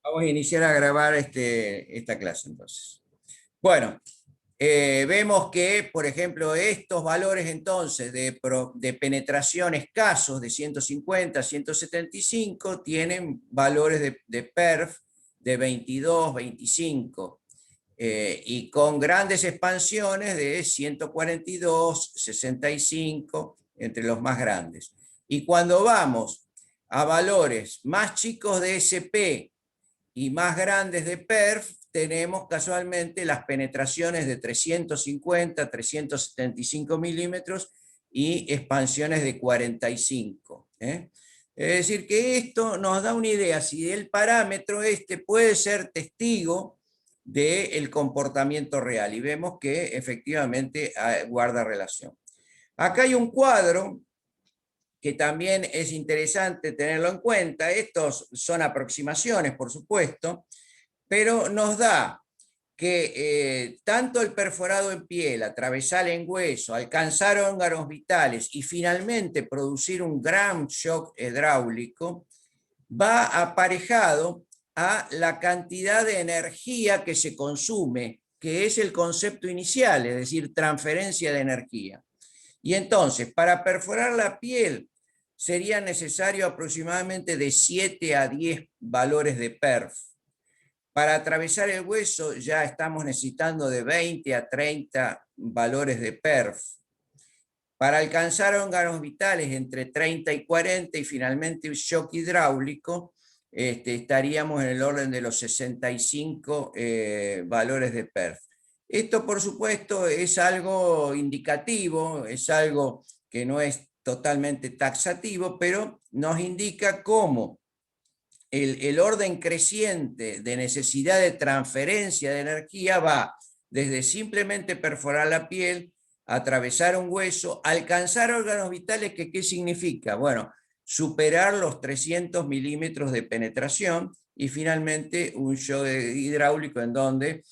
Vamos a iniciar a grabar esta clase entonces. Bueno, vemos que, por ejemplo, estos valores entonces de penetración escasos de 150 a 175 tienen valores de perf de 22, 25, y con grandes expansiones de 142, 65, entre los más grandes. Y cuando vamos a valores más chicos de SP y más grandes de PERF, tenemos casualmente las penetraciones de 350, 375 milímetros y expansiones de 45. Es decir, que esto nos da una idea si el parámetro puede ser testigo del comportamiento real, y vemos que efectivamente guarda relación. Acá hay un cuadro que también es interesante tenerlo en cuenta. Estos son aproximaciones, por supuesto, pero nos da que tanto el perforado en piel, atravesar en hueso, alcanzar órganos vitales y finalmente producir un gran shock hidráulico, va aparejado a la cantidad de energía que se consume, que es el concepto inicial, es decir, transferencia de energía. Y entonces, para perforar la piel, sería necesario aproximadamente de 7 a 10 valores de perf. Para atravesar el hueso ya estamos necesitando de 20 a 30 valores de perf. Para alcanzar órganos vitales entre 30 y 40 y finalmente un shock hidráulico, estaríamos en el orden de los 65 valores de perf. Esto, por supuesto, es algo indicativo, es algo que no es totalmente taxativo, pero nos indica cómo el orden creciente de necesidad de transferencia de energía va desde simplemente perforar la piel, atravesar un hueso, alcanzar órganos vitales, que ¿qué significa? Bueno, superar los 300 milímetros de penetración y finalmente un shock hidráulico en donde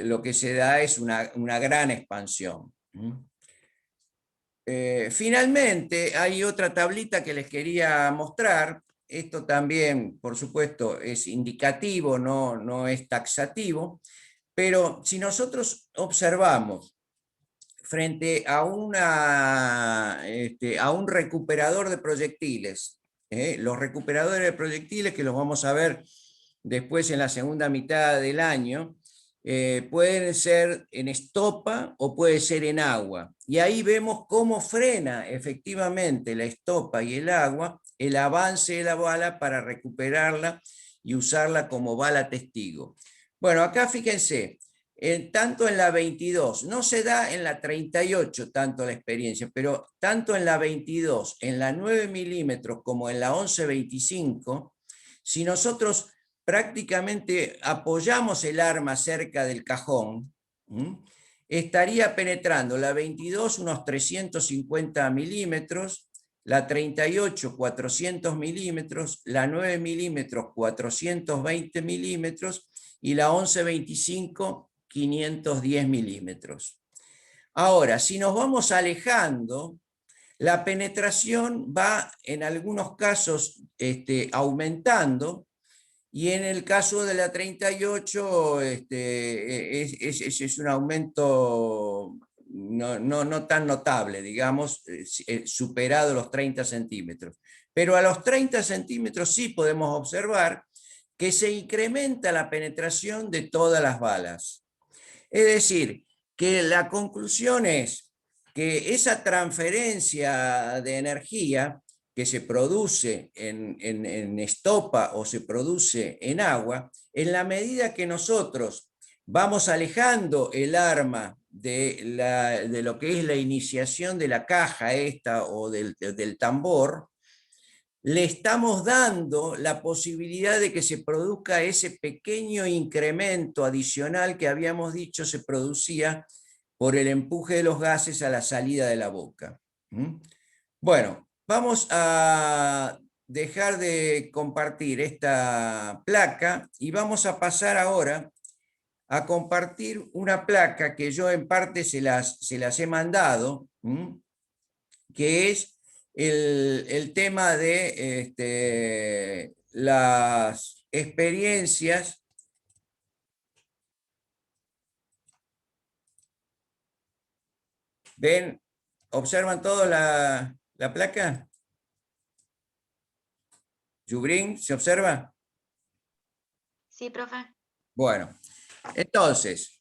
lo que se da es una gran expansión. Finalmente, hay otra tablita que les quería mostrar. Esto también, por supuesto, es indicativo, no es taxativo, pero si nosotros observamos frente a a un recuperador de proyectiles, los recuperadores de proyectiles, que los vamos a ver después en la segunda mitad del año, pueden ser en estopa o puede ser en agua. Y ahí vemos cómo frena efectivamente la estopa y el agua el avance de la bala para recuperarla y usarla como bala testigo. Bueno, acá fíjense, tanto en la 22, no se da en la 38 tanto la experiencia, pero tanto en la 22, en la 9 milímetros como en la 11-25, si nosotros prácticamente apoyamos el arma cerca del cajón, estaría penetrando la 22 unos 350 milímetros, la 38 400 milímetros, la 9 milímetros 420 milímetros y la 11-25 510 milímetros. Ahora, si nos vamos alejando, la penetración va en algunos casos aumentando, y en el caso de la 38 es un aumento no tan notable, digamos, superado los 30 centímetros. Pero a los 30 centímetros sí podemos observar que se incrementa la penetración de todas las balas. Es decir, que la conclusión es que esa transferencia de energía que se produce en estopa o se produce en agua, en la medida que nosotros vamos alejando el arma de lo que es la iniciación de la caja esta o del tambor, le estamos dando la posibilidad de que se produzca ese pequeño incremento adicional que habíamos dicho se producía por el empuje de los gases a la salida de la boca. Bueno, vamos a dejar de compartir esta placa y vamos a pasar ahora a compartir una placa que yo en parte se las he mandado, que es el tema de experiencias ven, observan todo la placa. ¿Yubrin se observa? Sí, profe. Bueno, entonces,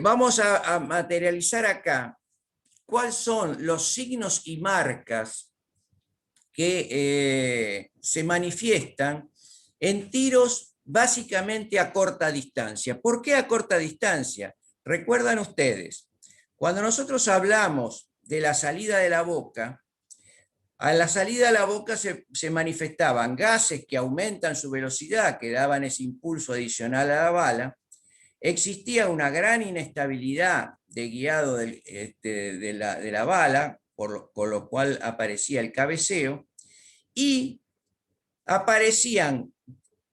vamos a materializar acá cuáles son los signos y marcas que se manifiestan en tiros básicamente a corta distancia. ¿Por qué a corta distancia? Recuerdan ustedes, cuando nosotros hablamos de la salida de la boca, a la salida de la boca se manifestaban gases que aumentan su velocidad, que daban ese impulso adicional a la bala. Existía una gran inestabilidad de guiado de la bala, con lo cual aparecía el cabeceo, y aparecían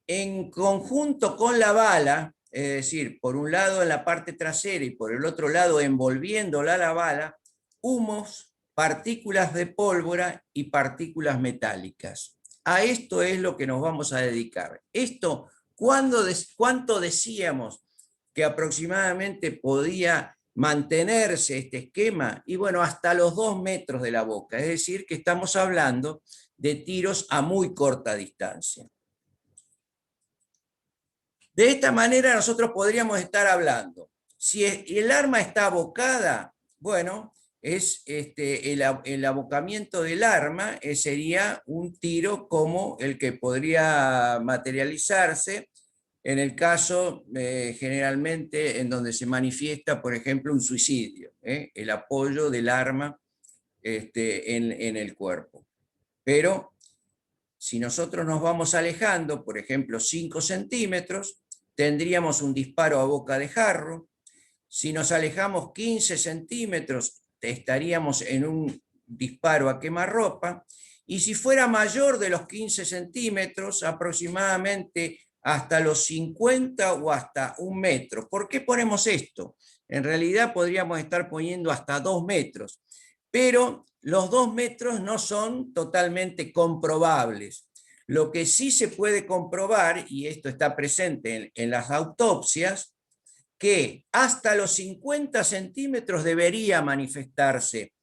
en conjunto con la bala, es decir, por un lado en la parte trasera y por el otro lado envolviéndola a la bala, humos, partículas de pólvora y partículas metálicas. A esto es lo que nos vamos a dedicar. Esto, ¿cuánto decíamos que aproximadamente podía mantenerse este esquema? Y bueno, hasta los 2 metros de la boca, es decir, que estamos hablando de tiros a muy corta distancia. De esta manera nosotros podríamos estar hablando. Si el arma está abocada, bueno, es el abocamiento del arma sería un tiro como el que podría materializarse en el caso generalmente en donde se manifiesta, por ejemplo, un suicidio, el apoyo del arma en el cuerpo. Pero si nosotros nos vamos alejando, por ejemplo, 5 centímetros, tendríamos un disparo a boca de jarro. Si nos alejamos 15 centímetros, estaríamos en un disparo a quemarropa. Y si fuera mayor de los 15 centímetros, aproximadamente hasta los 50 o hasta 1 metro. ¿Por qué ponemos esto? En realidad podríamos estar poniendo hasta 2 metros, pero los 2 metros no son totalmente comprobables. Lo que sí se puede comprobar, y esto está presente en las autopsias, que hasta los 50 centímetros debería manifestarse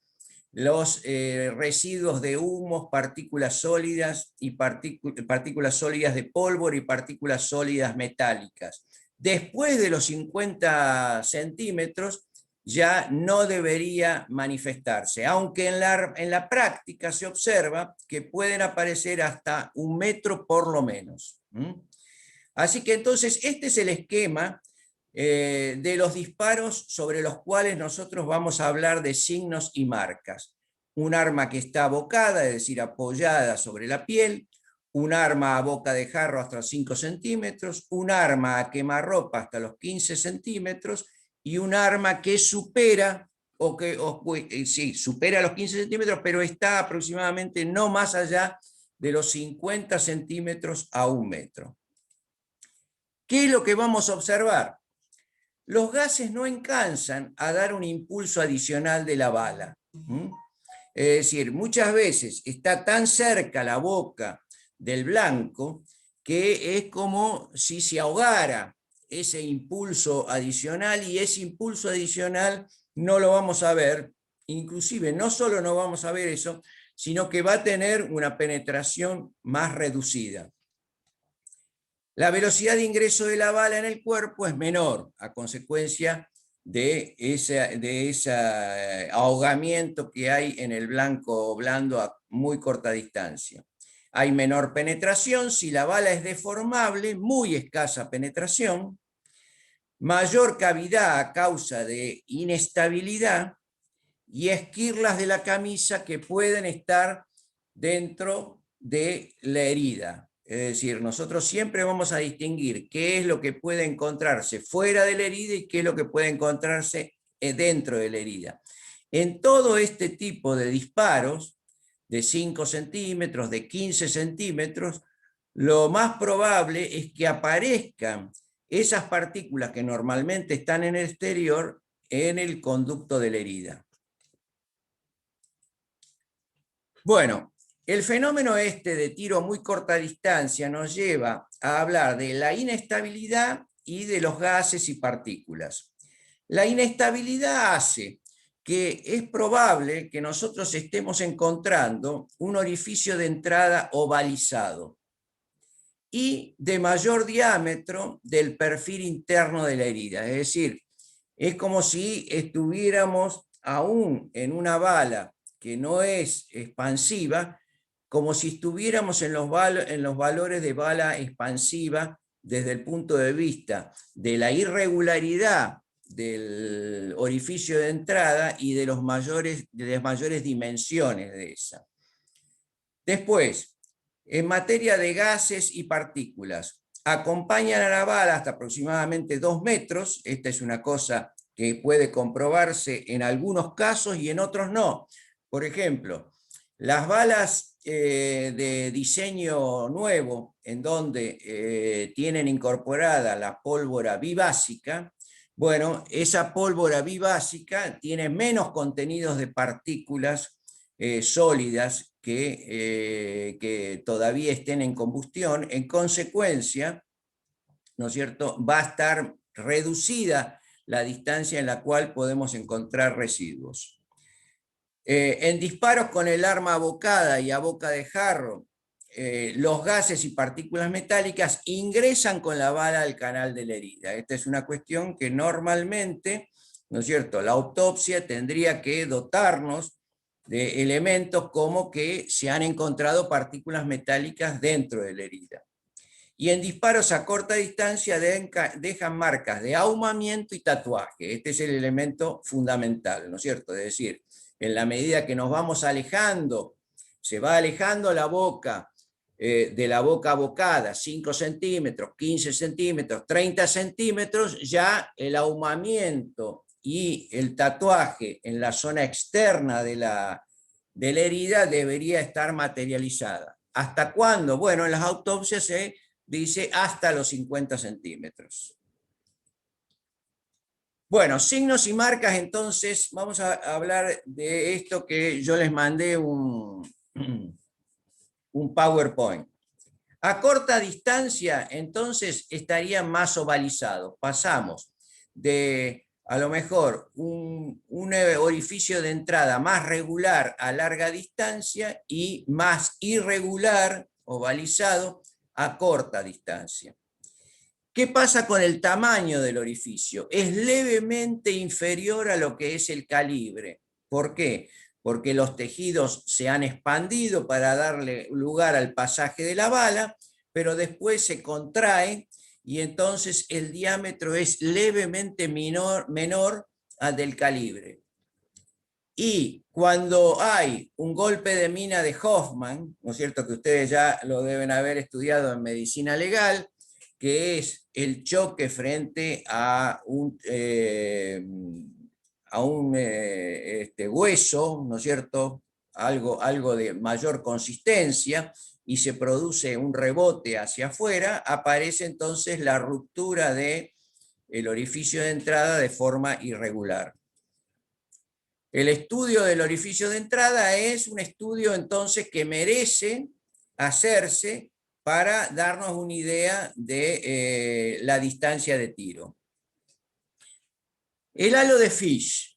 los residuos de humos, partículas sólidas y partículas sólidas de pólvora y partículas sólidas metálicas. Después de los 50 centímetros ya no debería manifestarse, aunque en la práctica se observa que pueden aparecer hasta 1 metro por lo menos. Así que entonces este es el esquema de los disparos sobre los cuales nosotros vamos a hablar de signos y marcas. Un arma que está abocada, es decir, apoyada sobre la piel, un arma a boca de jarro hasta los 5 centímetros, un arma a quemarropa hasta los 15 centímetros y un arma que supera, sí, supera los 15 centímetros, pero está aproximadamente no más allá de los 50 centímetros a 1 metro. ¿Qué es lo que vamos a observar? Los gases no alcanzan a dar un impulso adicional de la bala. Es decir, muchas veces está tan cerca la boca del blanco que es como si se ahogara ese impulso adicional, y ese impulso adicional no lo vamos a ver. Inclusive no solo no vamos a ver eso, sino que va a tener una penetración más reducida. La velocidad de ingreso de la bala en el cuerpo es menor a consecuencia de ese ahogamiento que hay en el blanco blando a muy corta distancia. Hay menor penetración si la bala es deformable, muy escasa penetración, mayor cavidad a causa de inestabilidad y esquirlas de la camisa que pueden estar dentro de la herida. Es decir, nosotros siempre vamos a distinguir qué es lo que puede encontrarse fuera de la herida y qué es lo que puede encontrarse dentro de la herida. En todo este tipo de disparos, de 5 centímetros, de 15 centímetros, lo más probable es que aparezcan esas partículas que normalmente están en el exterior en el conducto de la herida. Bueno, El fenómeno este de tiro a muy corta distancia nos lleva a hablar de la inestabilidad y de los gases y partículas. La inestabilidad hace que es probable que nosotros estemos encontrando un orificio de entrada ovalizado y de mayor diámetro del perfil interno de la herida. Es decir, es como si estuviéramos aún en una bala que no es expansiva, como si estuviéramos en los valores de bala expansiva desde el punto de vista de la irregularidad del orificio de entrada y de las mayores dimensiones de esa. Después, en materia de gases y partículas, acompañan a la bala hasta aproximadamente 2 metros. Esta es una cosa que puede comprobarse en algunos casos y en otros no. Por ejemplo, las balas de diseño nuevo, en donde tienen incorporada la pólvora bibásica, bueno, esa pólvora bibásica tiene menos contenidos de partículas sólidas que todavía estén en combustión. En consecuencia, ¿no es cierto?, va a estar reducida la distancia en la cual podemos encontrar residuos. En disparos con el arma abocada y a boca de jarro, los gases y partículas metálicas ingresan con la bala al canal de la herida. Esta es una cuestión que normalmente, ¿no es cierto?, la autopsia tendría que dotarnos de elementos como que se han encontrado partículas metálicas dentro de la herida. Y en disparos a corta distancia dejan marcas de ahumamiento y tatuaje. Este es el elemento fundamental, ¿no es cierto? Es decir, en la medida que nos vamos alejando, se va alejando la boca de la boca abocada, 5 centímetros, 15 centímetros, 30 centímetros, ya el ahumamiento y el tatuaje en la zona externa de la herida debería estar materializada. ¿Hasta cuándo? Bueno, en las autopsias se dice hasta los 50 centímetros. Bueno, signos y marcas, entonces vamos a hablar de esto que yo les mandé un PowerPoint. A corta distancia, entonces, estarían más ovalizados. Pasamos de, a lo mejor, un orificio de entrada más regular a larga distancia y más irregular, ovalizado, a corta distancia. ¿Qué pasa con el tamaño del orificio? Es levemente inferior a lo que es el calibre. ¿Por qué? Porque los tejidos se han expandido para darle lugar al pasaje de la bala, pero después se contrae y entonces el diámetro es levemente menor al del calibre. Y cuando hay un golpe de mina de Hoffman, ¿no es cierto?, que ustedes ya lo deben haber estudiado en medicina legal, que es el choque frente a un hueso, ¿no es cierto?, algo de mayor consistencia, y se produce un rebote hacia afuera, aparece entonces la ruptura del orificio de entrada de forma irregular. El estudio del orificio de entrada es un estudio entonces que merece hacerse para darnos una idea de la distancia de tiro. El halo de Fish.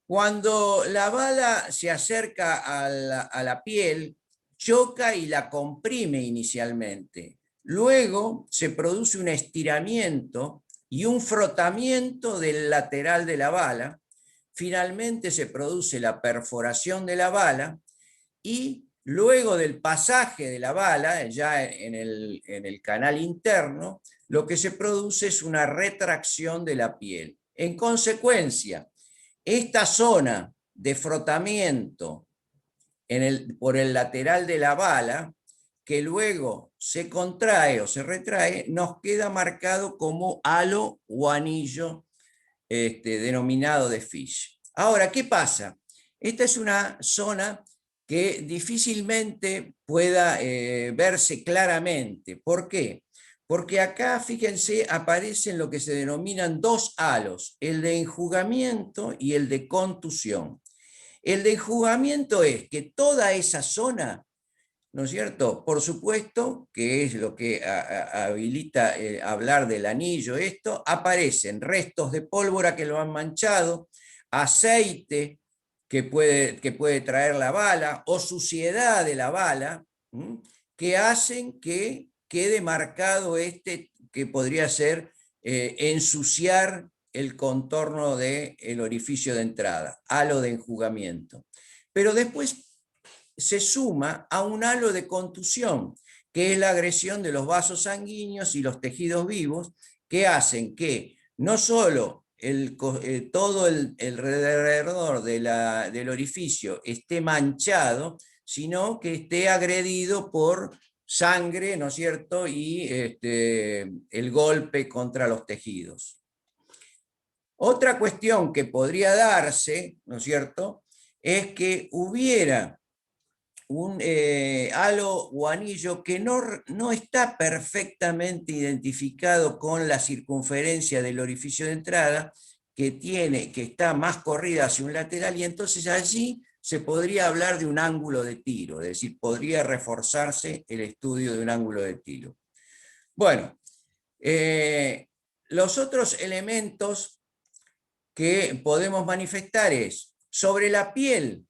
Cuando la bala se acerca a la piel, choca y la comprime inicialmente. Luego se produce un estiramiento y un frotamiento del lateral de la bala. Finalmente se produce la perforación de la bala y luego del pasaje de la bala, ya en el canal interno, lo que se produce es una retracción de la piel. En consecuencia, esta zona de frotamiento por el lateral de la bala, que luego se contrae o se retrae, nos queda marcado como halo o anillo denominado de Fish. Ahora, ¿qué pasa? Esta es una zona que difícilmente pueda verse claramente. ¿Por qué? Porque acá, fíjense, aparecen lo que se denominan dos halos, el de enjugamiento y el de contusión. El de enjugamiento es que toda esa zona ¿no es cierto? Por supuesto, que es lo que habilita hablar del anillo, esto, aparecen restos de pólvora que lo han manchado, aceite que puede traer la bala, o suciedad de la bala, que hacen que quede marcado que podría ser ensuciar el contorno del orificio de entrada, halo de enjugamiento. Pero después se suma a un halo de contusión, que es la agresión de los vasos sanguíneos y los tejidos vivos, que hacen que no solo todo el alrededor del orificio esté manchado, sino que esté agredido por sangre, ¿no es cierto?, y el golpe contra los tejidos. Otra cuestión que podría darse, ¿no es cierto?, es que hubiera un halo o anillo que no está perfectamente identificado con la circunferencia del orificio de entrada, que está más corrida hacia un lateral, y entonces allí se podría hablar de un ángulo de tiro, es decir, podría reforzarse el estudio de un ángulo de tiro. Bueno, los otros elementos que podemos manifestar es, sobre la piel,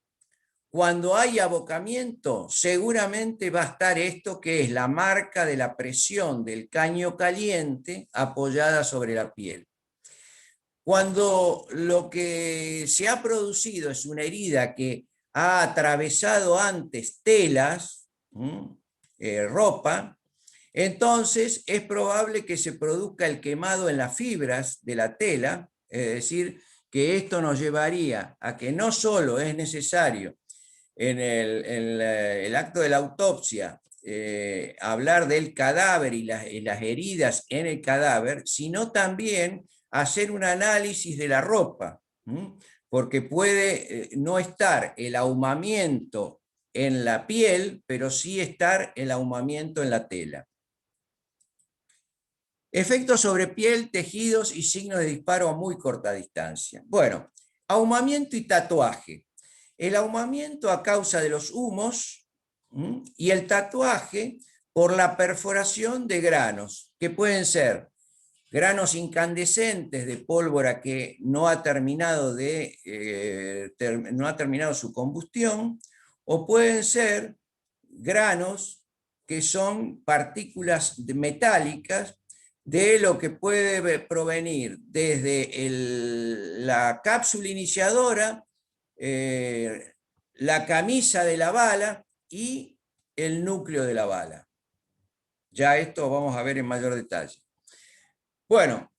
cuando hay abocamiento, seguramente va a estar esto que es la marca de la presión del caño caliente apoyada sobre la piel. Cuando lo que se ha producido es una herida que ha atravesado antes telas, ropa, entonces es probable que se produzca el quemado en las fibras de la tela, es decir, que esto nos llevaría a que no solo es necesario en el acto de la autopsia hablar del cadáver y las heridas en el cadáver, sino también hacer un análisis de la ropa, porque puede no estar el ahumamiento en la piel, pero sí estar el ahumamiento en la tela. Efectos sobre piel, tejidos y signos de disparo a muy corta distancia. Bueno, ahumamiento y tatuaje. El ahumamiento a causa de los humos y el tatuaje por la perforación de granos, que pueden ser granos incandescentes de pólvora que no ha terminado su combustión, o pueden ser granos que son partículas metálicas de lo que puede provenir desde la cápsula iniciadora, la camisa de la bala y el núcleo de la bala. Ya esto vamos a ver en mayor detalle. Bueno,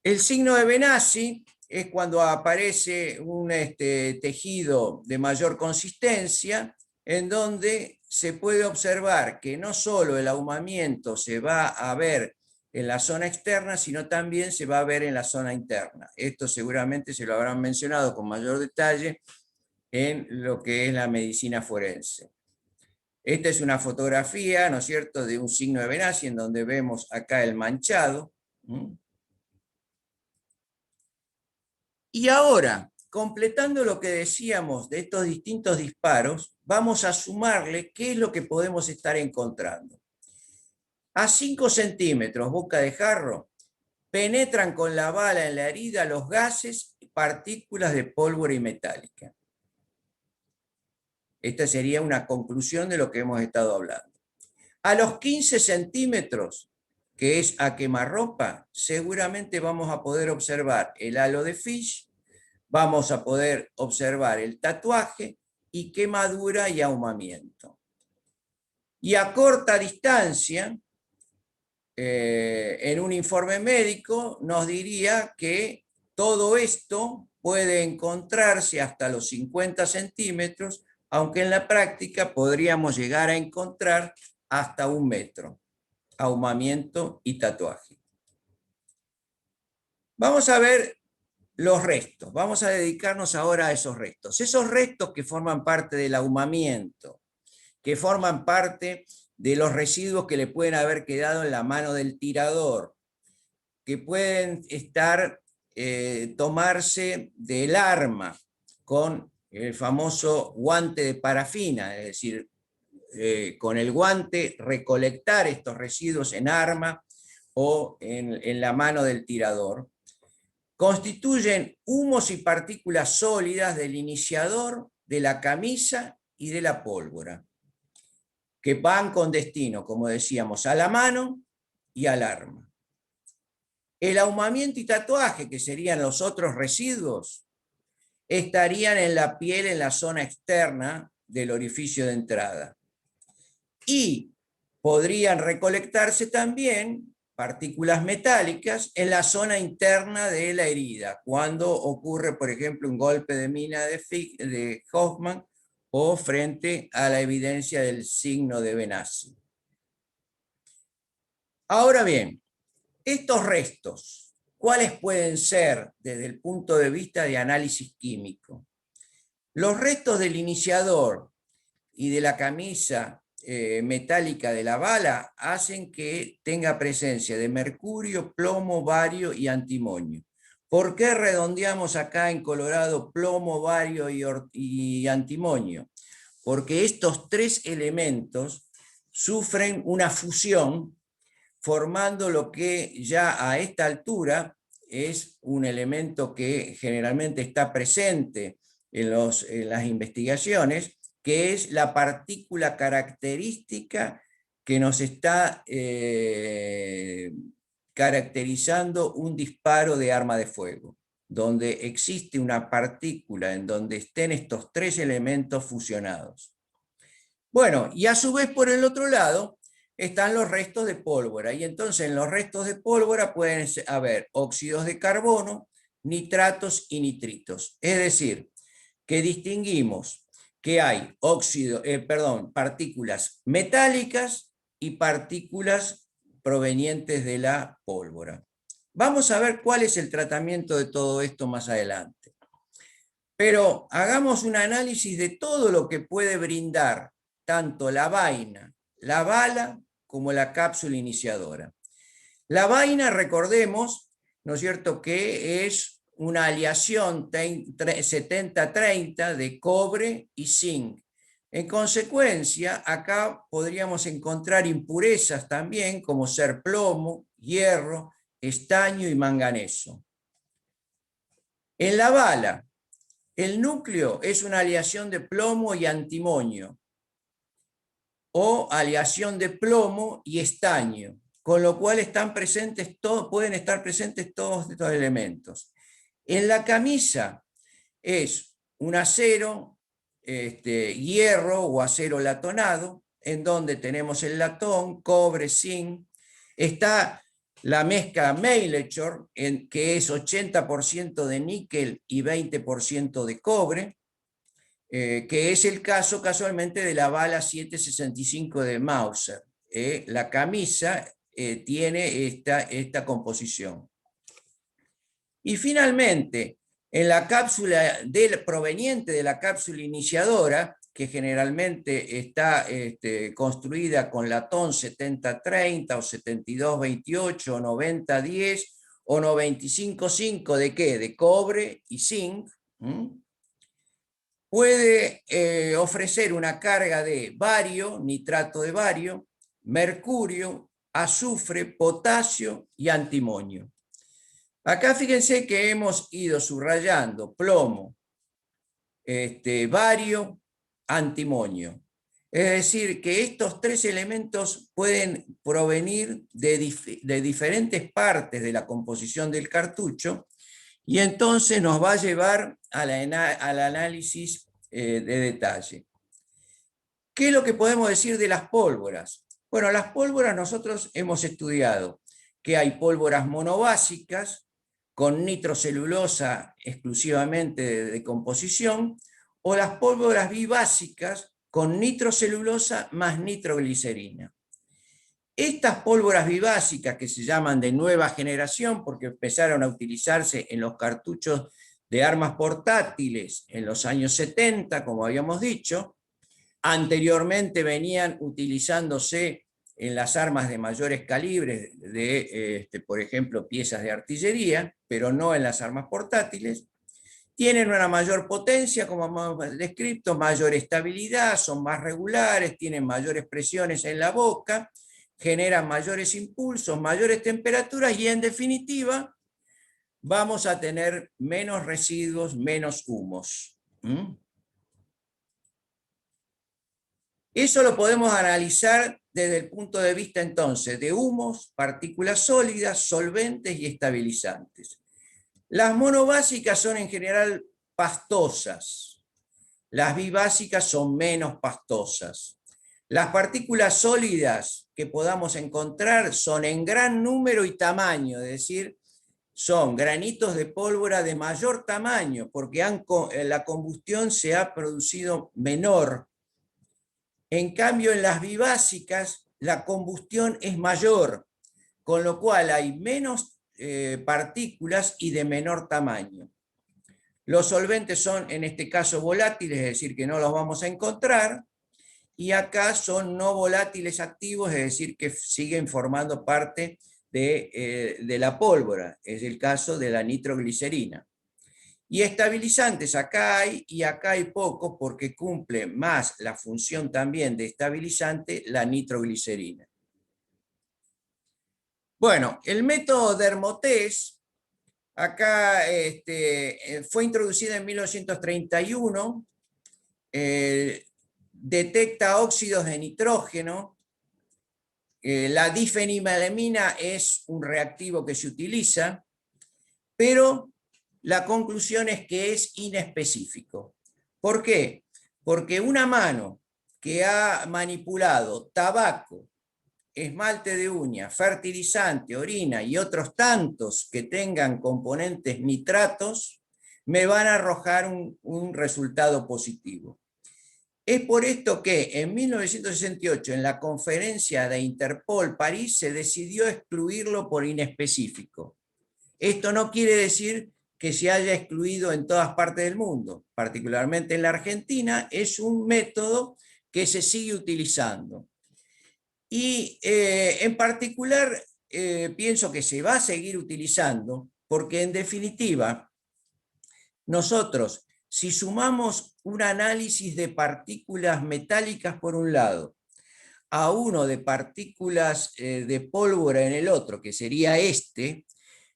el signo de Benassi es cuando aparece un tejido de mayor consistencia, en donde se puede observar que no solo el ahumamiento se va a ver en la zona externa, sino también se va a ver en la zona interna. Esto seguramente se lo habrán mencionado con mayor detalle en lo que es la medicina forense. Esta es una fotografía, ¿no es cierto?, de un signo de Benassi, en donde vemos acá el manchado. Y ahora, completando lo que decíamos de estos distintos disparos, vamos a sumarle qué es lo que podemos estar encontrando. A 5 centímetros, boca de jarro, penetran con la bala en la herida los gases y partículas de pólvora y metálica. Esta sería una conclusión de lo que hemos estado hablando. A los 15 centímetros, que es a quemarropa, seguramente vamos a poder observar el halo de Fish, vamos a poder observar el tatuaje y quemadura y ahumamiento. Y a corta distancia, en un informe médico nos diría que todo esto puede encontrarse hasta los 50 centímetros, aunque en la práctica podríamos llegar a encontrar hasta 1 metro, ahumamiento y tatuaje. Vamos a ver los restos, vamos a dedicarnos ahora a esos restos. Esos restos que forman parte del ahumamiento, que forman parte de los residuos que le pueden haber quedado en la mano del tirador, que pueden tomarse del arma con el famoso guante de parafina, es decir, con el guante recolectar estos residuos en arma o en la mano del tirador, constituyen humos y partículas sólidas del iniciador, de la camisa y de la pólvora, que van con destino, como decíamos, a la mano y al arma. El ahumamiento y tatuaje, que serían los otros residuos, estarían en la piel, en la zona externa del orificio de entrada. Y podrían recolectarse también partículas metálicas en la zona interna de la herida, cuando ocurre, por ejemplo, un golpe de mina de Hoffman o frente a la evidencia del signo de Benassi. Ahora bien, estos restos, ¿cuáles pueden ser desde el punto de vista de análisis químico? Los restos del iniciador y de la camisa metálica de la bala hacen que tenga presencia de mercurio, plomo, bario y antimonio. ¿Por qué redondeamos acá en Colorado plomo, bario y antimonio? Porque estos tres elementos sufren una fusión formando lo que ya a esta altura es un elemento que generalmente está presente en las investigaciones, que es la partícula característica que nos está caracterizando un disparo de arma de fuego, donde existe una partícula en donde estén estos tres elementos fusionados. Bueno, y a su vez por el otro lado están los restos de pólvora, y entonces en los restos de pólvora pueden haber óxidos de carbono, nitratos y nitritos. Es decir, que distinguimos que hay partículas metálicas y partículas provenientes de la pólvora. Vamos a ver cuál es el tratamiento de todo esto más adelante. Pero hagamos un análisis de todo lo que puede brindar tanto la vaina, la bala, como la cápsula iniciadora. La vaina, recordemos, ¿no es cierto?, que es una aleación 70-30 de cobre y zinc. En consecuencia, acá podríamos encontrar impurezas también, como ser plomo, hierro, estaño y manganeso. En la bala, el núcleo es una aleación de plomo y antimonio, o aleación de plomo y estaño, con lo cual pueden estar presentes todos estos elementos. En la camisa es un acero, hierro o acero latonado, en donde tenemos el latón, cobre, zinc. Está la mezcla Maillechor, que es 80% de níquel y 20% de cobre, que es el caso casualmente de la bala 7.65 de Mauser. La camisa tiene esta composición. Y finalmente, en la cápsula proveniente de la cápsula iniciadora, que generalmente está construida con latón 70-30 o 72-28 o 90-10 o 95-5 ¿de qué? De cobre y zinc. Puede ofrecer una carga de bario, nitrato de bario, mercurio, azufre, potasio y antimonio. Acá fíjense que hemos ido subrayando plomo, bario, antimonio. Es decir, que estos tres elementos pueden provenir de diferentes partes de la composición del cartucho, y entonces nos va a llevar al análisis de detalle. ¿Qué es lo que podemos decir de las pólvoras? Bueno, las pólvoras nosotros hemos estudiado que hay pólvoras monobásicas con nitrocelulosa exclusivamente de composición, o las pólvoras bibásicas con nitrocelulosa más nitroglicerina. Estas pólvoras bibásicas, que se llaman de nueva generación porque empezaron a utilizarse en los cartuchos de armas portátiles en los años 70, como habíamos dicho, anteriormente venían utilizándose en las armas de mayores calibres, por ejemplo, piezas de artillería, pero no en las armas portátiles. Tienen una mayor potencia, como hemos descrito, mayor estabilidad, son más regulares, tienen mayores presiones en la boca, generan mayores impulsos, mayores temperaturas y en definitiva vamos a tener menos residuos, menos humos. Eso lo podemos analizar desde el punto de vista entonces de humos, partículas sólidas, solventes y estabilizantes. Las monobásicas son en general pastosas, las bibásicas son menos pastosas. Las partículas sólidas que podamos encontrar son en gran número y tamaño, es decir, son granitos de pólvora de mayor tamaño, porque la combustión se ha producido menor. En cambio, en las bibásicas, la combustión es mayor, con lo cual hay menos partículas y de menor tamaño. Los solventes son, en este caso, volátiles, es decir, que no los vamos a encontrar, y acá son no volátiles activos, es decir, que siguen formando parte de la pólvora, es el caso de la nitroglicerina. Y estabilizantes acá hay, y acá hay pocos porque cumple más la función también de estabilizante la nitroglicerina. Bueno, el método Dermotés, acá fue introducido en 1931, detecta óxidos de nitrógeno, la difenilalamina es un reactivo que se utiliza, pero la conclusión es que es inespecífico. ¿Por qué? Porque una mano que ha manipulado tabaco, esmalte de uña, fertilizante, orina y otros tantos que tengan componentes nitratos, me van a arrojar un resultado positivo. Es por esto que en 1968, en la conferencia de Interpol París, se decidió excluirlo por inespecífico. Esto no quiere decir que se haya excluido en todas partes del mundo, particularmente en la Argentina, es un método que se sigue utilizando. Y en particular pienso que se va a seguir utilizando porque en definitiva nosotros, si sumamos un análisis de partículas metálicas por un lado, a uno de partículas de pólvora en el otro, que sería este,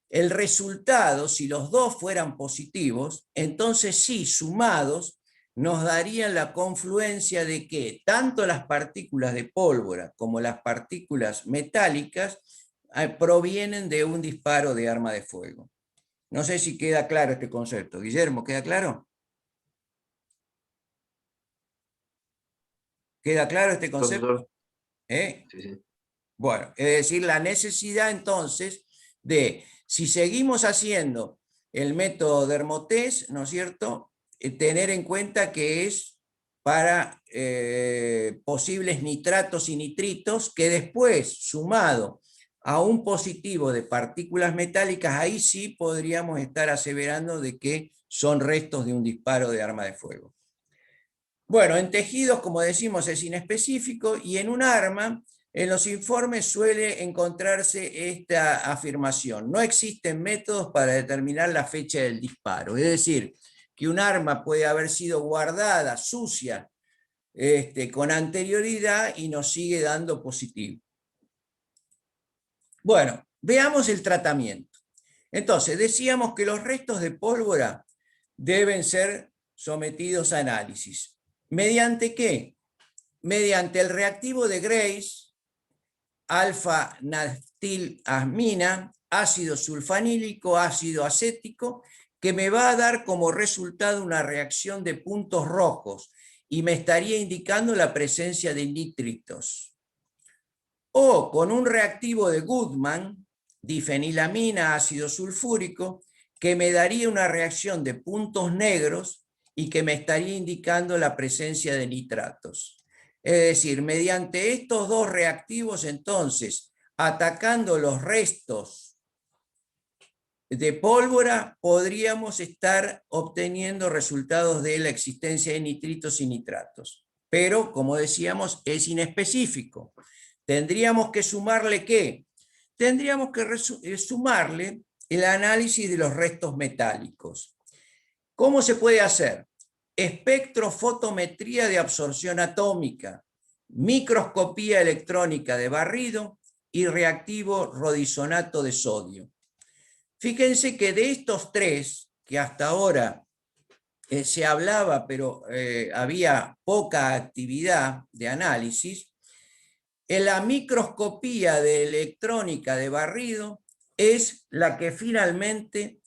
el resultado, si los dos fueran positivos, entonces sí, sumados, nos darían la confluencia de que tanto las partículas de pólvora como las partículas metálicas provienen de un disparo de arma de fuego. No sé si queda claro este concepto. Guillermo, ¿queda claro? ¿Queda claro este concepto? Profesor. ¿Eh? Sí, sí. Bueno, es decir, la necesidad entonces de, si seguimos haciendo el método Dermotés, ¿no es cierto?, tener en cuenta que es para posibles nitratos y nitritos, que después, sumado a un positivo de partículas metálicas, ahí sí podríamos estar aseverando de que son restos de un disparo de arma de fuego. Bueno, en tejidos, como decimos, es inespecífico, y en un arma, en los informes suele encontrarse esta afirmación: no existen métodos para determinar la fecha del disparo. Es decir, que un arma puede haber sido guardada, sucia, con anterioridad y nos sigue dando positivo. Bueno, veamos el tratamiento. Entonces, decíamos que los restos de pólvora deben ser sometidos a análisis. ¿Mediante qué? Mediante el reactivo de Grace, alfa-naftilamina, ácido sulfanílico, ácido acético, que me va a dar como resultado una reacción de puntos rojos y me estaría indicando la presencia de nitritos. O con un reactivo de Goodman, difenilamina, ácido sulfúrico, que me daría una reacción de puntos negros y que me estaría indicando la presencia de nitratos. Es decir, mediante estos dos reactivos, entonces, atacando los restos de pólvora, podríamos estar obteniendo resultados de la existencia de nitritos y nitratos. Pero, como decíamos, es inespecífico. Tendríamos que sumarle ¿qué? Tendríamos que sumarle el análisis de los restos metálicos. ¿Cómo se puede hacer? Espectrofotometría de absorción atómica, microscopía electrónica de barrido y reactivo rodisonato de sodio. Fíjense que de estos tres, que hasta ahora se hablaba, pero había poca actividad de análisis, en la microscopía de electrónica de barrido es la que finalmente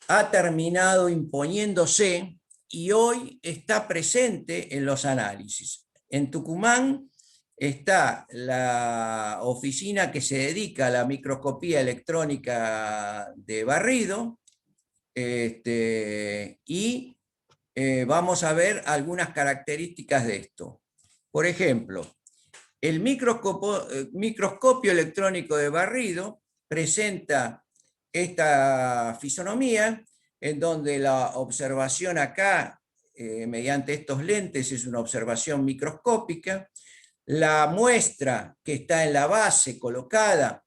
ha terminado imponiéndose y hoy está presente en los análisis. En Tucumán está la oficina que se dedica a la microscopía electrónica de barrido, y vamos a ver algunas características de esto. Por ejemplo, el microscopio electrónico de barrido presenta esta fisonomía, en donde la observación acá, mediante estos lentes, es una observación microscópica. La muestra que está en la base colocada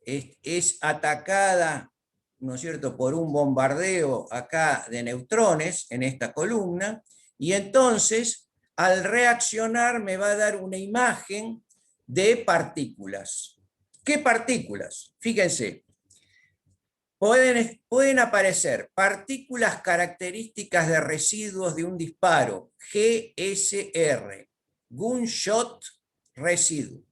es atacada, ¿no es cierto?, por un bombardeo acá de neutrones en esta columna, y entonces al reaccionar me va a dar una imagen de partículas. ¿Qué partículas? Fíjense, pueden aparecer partículas características de residuos de un disparo, GSR, Gunshot Residue.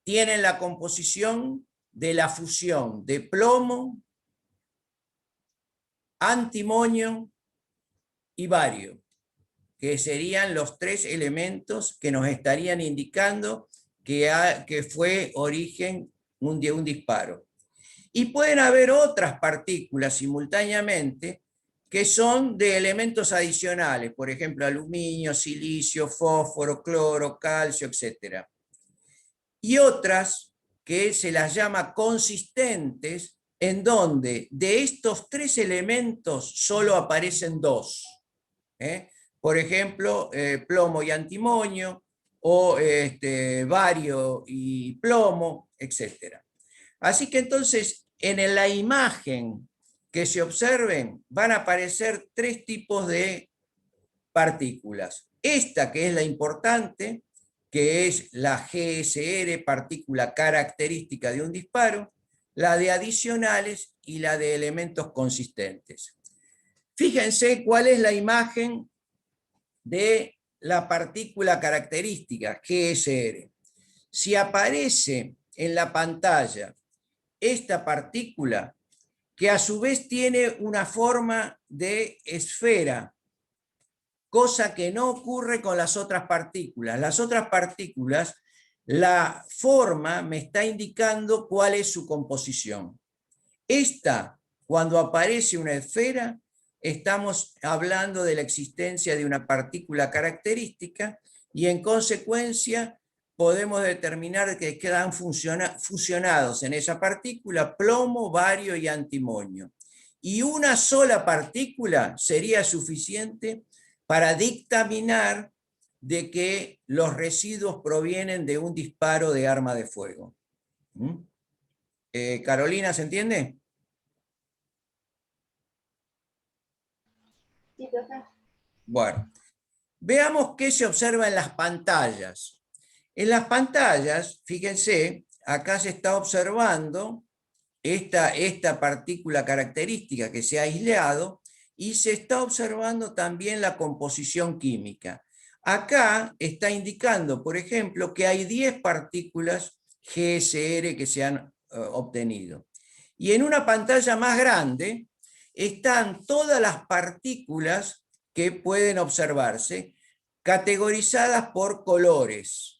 Tienen la composición de la fusión de plomo, antimonio y bario, que serían los tres elementos que nos estarían indicando que fue origen de un disparo. Y pueden haber otras partículas simultáneamente que son de elementos adicionales, por ejemplo, aluminio, silicio, fósforo, cloro, calcio, etc. Y otras que se las llama consistentes, en donde de estos tres elementos solo aparecen dos. Por ejemplo, plomo y antimonio, o bario y plomo, etc. Así que entonces, en la imagen que se observen, van a aparecer tres tipos de partículas. Esta, que es la importante, que es la GSR, partícula característica de un disparo, la de adicionales y la de elementos consistentes. Fíjense cuál es la imagen de la partícula característica, GSR. Si aparece en la pantalla esta partícula, que a su vez tiene una forma de esfera, cosa que no ocurre con las otras partículas. Las otras partículas, la forma me está indicando cuál es su composición. Esta, cuando aparece una esfera, estamos hablando de la existencia de una partícula característica y en consecuencia podemos determinar que quedan fusionados en esa partícula plomo, bario y antimonio. Y una sola partícula sería suficiente para dictaminar de que los residuos provienen de un disparo de arma de fuego. Carolina, ¿se entiende? Sí, profe. Bueno, veamos qué se observa en las pantallas. En las pantallas, fíjense, acá se está observando esta partícula característica que se ha aislado y se está observando también la composición química. Acá está indicando, por ejemplo, que hay 10 partículas GSR que se han obtenido. Y en una pantalla más grande están todas las partículas que pueden observarse, categorizadas por colores.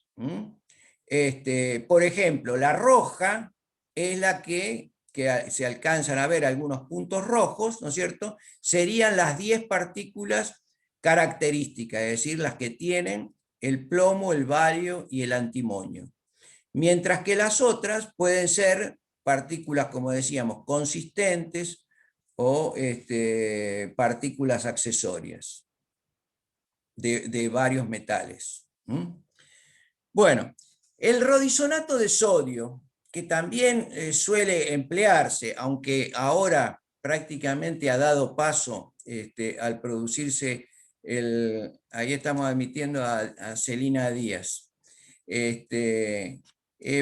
Por ejemplo, la roja es la que se alcanzan a ver algunos puntos rojos, ¿no es cierto? Serían las 10 partículas características, es decir, las que tienen el plomo, el bario y el antimonio. Mientras que las otras pueden ser partículas, como decíamos, consistentes o partículas accesorias de varios metales. Bueno, el rodisonato de sodio, que también suele emplearse, aunque ahora prácticamente ha dado paso al producirse ahí estamos admitiendo a Celina Díaz.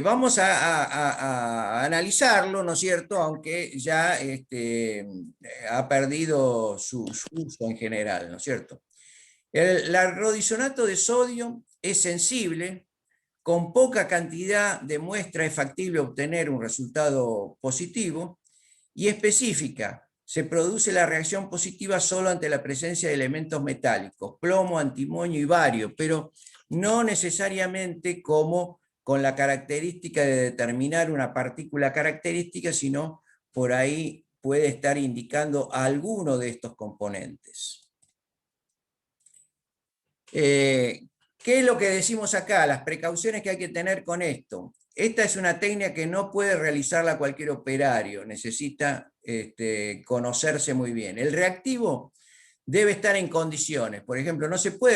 Vamos a analizarlo, ¿no es cierto? Aunque ya ha perdido su uso en general, ¿no es cierto? El rodisonato de sodio es sensible, con poca cantidad de muestra es factible obtener un resultado positivo y específica. Se produce la reacción positiva solo ante la presencia de elementos metálicos, plomo, antimonio y bario, pero no necesariamente como con la característica de determinar una partícula característica, sino por ahí puede estar indicando alguno de estos componentes. ¿Qué es lo que decimos acá? Las precauciones que hay que tener con esto. Esta es una técnica que no puede realizarla cualquier operario, necesita conocerse muy bien. El reactivo debe estar en condiciones, por ejemplo, no se puede